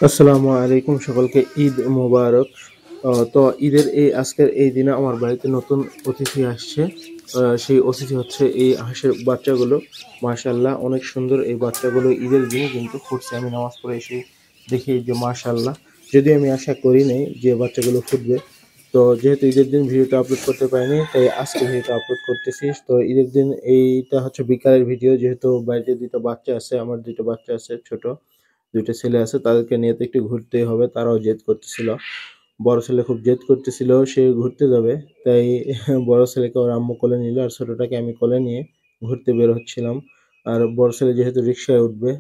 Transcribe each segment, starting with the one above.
আসসালামু আলাইকুম, সকলকে ঈদ মোবারক। তো ঈদের আজকের এই দিনে আমার বাড়িতে নতুন অতিথি আসছে। সেই অতিথি হচ্ছে এই হাঁসের বাচ্চাগুলো। মাশাআল্লাহ, অনেক সুন্দর এই বাচ্চাগুলো ঈদের দিনে কিন্তু ফুটছে। আমি নামাজ পড়ে এসে দেখি যে মাশাআল্লাহ, যদিও আমি আশা করি নাই যে বাচ্চাগুলো ফুটবে। তো যেহেতু ঈদের দিন ভিডিওটা আপলোড করতে পারিনি, তাই আজকে ভিডিওটা আপলোড করতেছি। তো ঈদের দিন এইটা হচ্ছে বিকালের ভিডিও, যেহেতু বাড়িতে ২ টা বাচ্চা আছে, আমার ২ টা বাচ্চা আছে ছোট। ২ টা ছেলে আছে, তাদেরকে নিয়ে তো একটু ঘুরতেই হবে। তারাও জেদ করতেছিল। বড় ছেলে খুব জেদ করতেছিল, সে ঘুরতে যাবে। তাই বড় ছেলেকে ওর আম্মু কোলে নিল, আর ছোটটাকে আমি কোলে নিয়ে ঘুরতে বের হচ্ছিলাম। আর বড় ছেলে যেহেতু রিক্সায় উঠবে,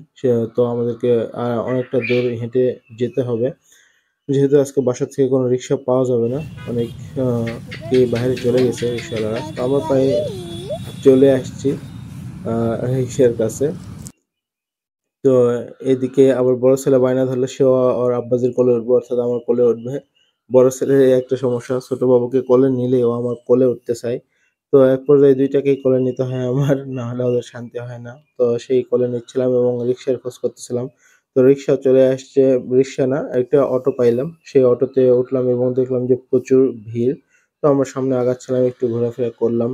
তো আমাদেরকে অনেকটা দূর হেঁটে যেতে হবে। যেহেতু আজকে বাসা থেকে কোনো রিক্সা পাওয়া যাবে না, অনেক আ কে বাইরে চলে গেছে রিক্শাওয়ালারা। তো আমরা প্রায় চলে আসছি আ রিক্সার কাছে। তো এদিকে আবার বড় ছেলে বায়না ধরলে সেও ওর আব্বাজির কোলে উঠবে, অর্থাৎ আমার কোলে উঠবে। বড় ছেলের এই একটা সমস্যা, ছোট বাবুকে কোলে নিলেই ও আমার কোলে উঠতে চায়। তো এক পর্যায়ে ২ টাকেই কোলে নিতে হয় আমার, না হলে ওদের শান্তি হয় না। তো সেই কোলে নিচ্ছিলাম এবং রিক্সার খোঁজ করতেছিলাম। তো রিক্সা চলে আসছে, রিক্সা না, একটা অটো পাইলাম। সেই অটোতে উঠলাম এবং দেখলাম যে প্রচুর ভিড়। তো আমরা সামনে আগাচ্ছিলাম, একটু ঘোরাফেরা করলাম।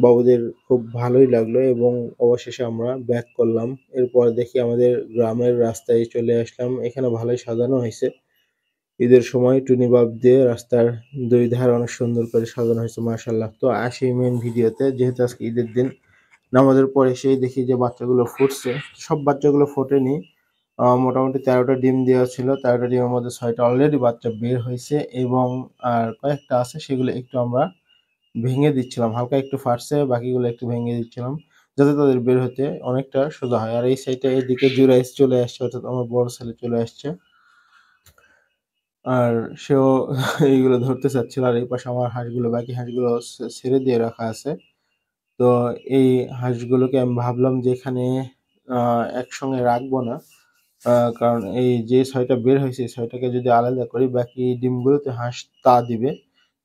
বাবুদের খুব ভালোই লাগলো এবং অবশেষে আমরা ব্যাক করলাম। এরপর দেখি আমাদের গ্রামের রাস্তায় চলে আসলাম। এখানে ভালোই সাজানো হইছে। ঈদের সময় টুনি বাল্ব দিয়ে রাস্তার ২ ধার অনেক সুন্দর করে সাজানো হয়েছে মাশাআল্লাহ। তো আসি মেইন ভিডিওতে। যেহেতু আজকে ঈদের দিন, নামাজের পরে এসেই দেখি যে বাচ্চাগুলো ফুটছে। সব বাচ্চাগুলো ফোটেনি। মোটামুটি ১৩ টা ডিম দেওয়া ছিল। ১৩ টা ডিমের মধ্যে ৬ টা অলরেডি বাচ্চা বের হইছে এবং আর কয়েকটা আছে, সেগুলো একটু আমরা ভেঙে দিচ্ছিলাম। হালকা একটু ফাটছে, বাকিগুলো একটু ভেঙে দিচ্ছিলাম। যাতে তাদের বের হতে অনেকটা সোজা হয়। আর এই সাইডে এদিকে জুরাইস চলে আসছে, অর্থাৎ আমার বড় ছেলে চলে আসছে। আর সেও এইগুলো ধরতে চাচ্ছিল। আর এই পাশে আমার হাঁসগুলো, বাকি হাঁসগুলো ছেড়ে দিয়ে রাখা আছে। তো এই হাঁসগুলোকে আমি ভাবলাম যে এখানে আ একসঙ্গে রাখবো না। কারণ এই যে ৬ টা বের হইছে, ৬ টাকে যদি আলাদা করি, বাকি ডিমগুলোতে হাঁস তা দিবে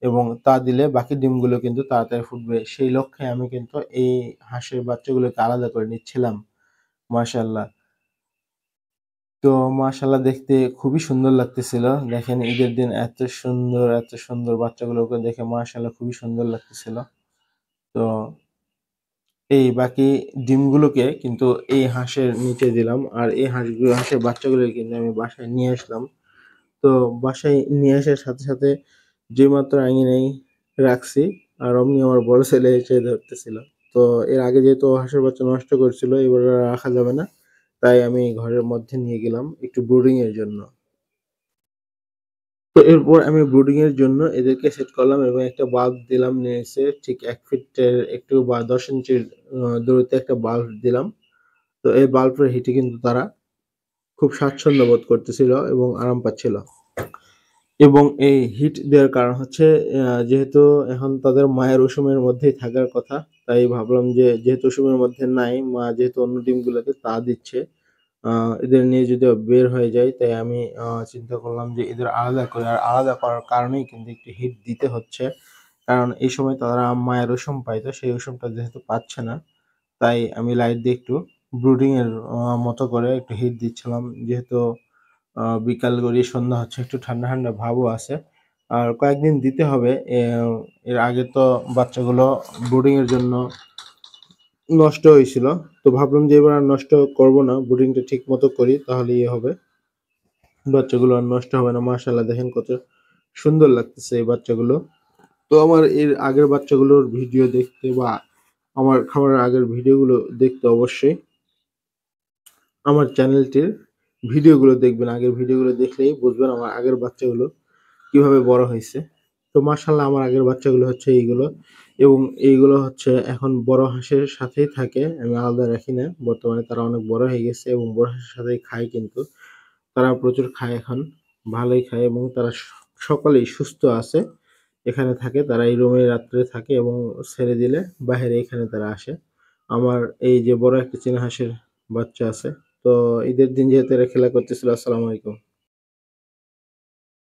এবং তা দিলে বাকি ডিমগুলো কিন্তু তাড়াতাড়ি ফুটবে। সেই লক্ষ্যে আমি কিন্তু এই হাঁসের বাচ্চাগুলোকে আলাদা করে নিচ্ছিলাম। মাশাআল্লাহ। তো মাশাআল্লাহ, দেখতে খুবই সুন্দর লাগতেছিল। দেখেন ঈদের দিন এত সুন্দর বাচ্চাগুলোকে দেখে মাশাআল্লাহ খুবই সুন্দর লাগতেছিল। তো এই বাকি ডিমগুলোকে কিন্তু এই হাঁসের নিচে দিলাম। আর এই হাঁসের বাচ্চাগুলোকে কিন্তু আমি বাসায় নিয়ে আসলাম। তো বাসায় নিয়ে আসার সাথে, সাথে যেইমাত্র আঙিনায় রাখছি, আর অমনি আমার বড় ছেলে এসে ধরতেছিল। তো এর আগে যেহেতু ও হাঁসের বাচ্চা নষ্ট করছিল, এবার আর রাখা যাবে না। তাই আমি ঘরের মধ্যে নিয়ে গেলাম একটু ব্রুডিং এর জন্য। তো এরপর আমি ব্রুডিং এর জন্য এদেরকে সেট করলাম এবং একটা বাল্ব দিলাম নিচে, ঠিক ১ ফিটের একটু বা ১০ ইঞ্চির দূরত্বে একটা বাল্ব দিলাম। তো এই বাল্বের হিটে কিন্তু তারা খুব স্বাচ্ছন্দ্য বোধ করতেছিল এবং আরাম পাচ্ছিল। এবং এই হিট দেওয়ার কারণ হচ্ছে, যেহেতু এখন তাদের মায়ের উষুমের মধ্যেই থাকার কথা, তাই ভাবলাম যে যেহেতু উষুমের মধ্যে নাই, মা যেহেতু অন্য ডিমগুলোকে তা দিচ্ছে, আ এদের নিয়ে যদি বের হয়ে যায়, তাই আমি চিন্তা করলাম যে এদের আলাদা করে, আর আলাদা করার কারণেই কিন্তু একটু হিট দিতে হচ্ছে। কারণ এই সময় তারা মায়ের উষুম পায়, তো সেই উষুমটা যেহেতু পাচ্ছে না, তাই আমি লাইট দিয়ে একটু ব্রুডিং এর মতো করে একটু হিট দিচ্ছিলাম। যেহেতু বিকাল গড়িয়ে সন্ধ্যা হচ্ছে, একটু ঠান্ডা, ঠান্ডা ভাবও আছে। আর কয়েকদিন দিতে হবে। এর আগে তো বাচ্চাগুলো ব্রুডিং এর জন্য নষ্ট হয়েছিল। তো ভাবলাম যে এবার আর নষ্ট করব না। ব্রুডিংটা ঠিকমতো করি, তাহলেই হবে। বাচ্চাগুলো আর নষ্ট হবে না। মাশাআল্লাহ, দেখেন কত সুন্দর লাগতেছে এই বাচ্চাগুলো। তো আমার এর আগের বাচ্চাগুলোর ভিডিও দেখতে বা আমার খামারের আগের ভিডিওগুলো দেখতে অবশ্যই আমার চ্যানেলটির ভিডিওগুলো দেখবেন। আগের ভিডিওগুলো দেখলেই বুঝবেন আমার আগের বাচ্চাগুলো কিভাবে বড় হইছে। তো মাশাআল্লাহ, আমার আগের বাচ্চাগুলো হচ্ছে এইগুলো এবং এইগুলো হচ্ছে এখন বড় হাঁসের সাথেই থাকে। আমি আলাদা রাখি না। বর্তমানে তারা অনেক বড় হয়ে গেছে এবং বড় হাঁসের সাথেই খায় কিন্তু। তারা প্রচুর খায় এখন। ভালোই খায় এবং তারা সকলেই সুস্থ আছে। এখানে থাকে, তারা এই রুমেই রাত্রে থাকে এবং ছেড়ে দিলে বাহিরে এখানে তারা আসে। আমার এই যে বড় একটা চীনা হাঁসের বাচ্চা আছে। তো ঈদের দিন যেহেতু এরা খেলা করতেছিল। আসসালামু আলাইকুম।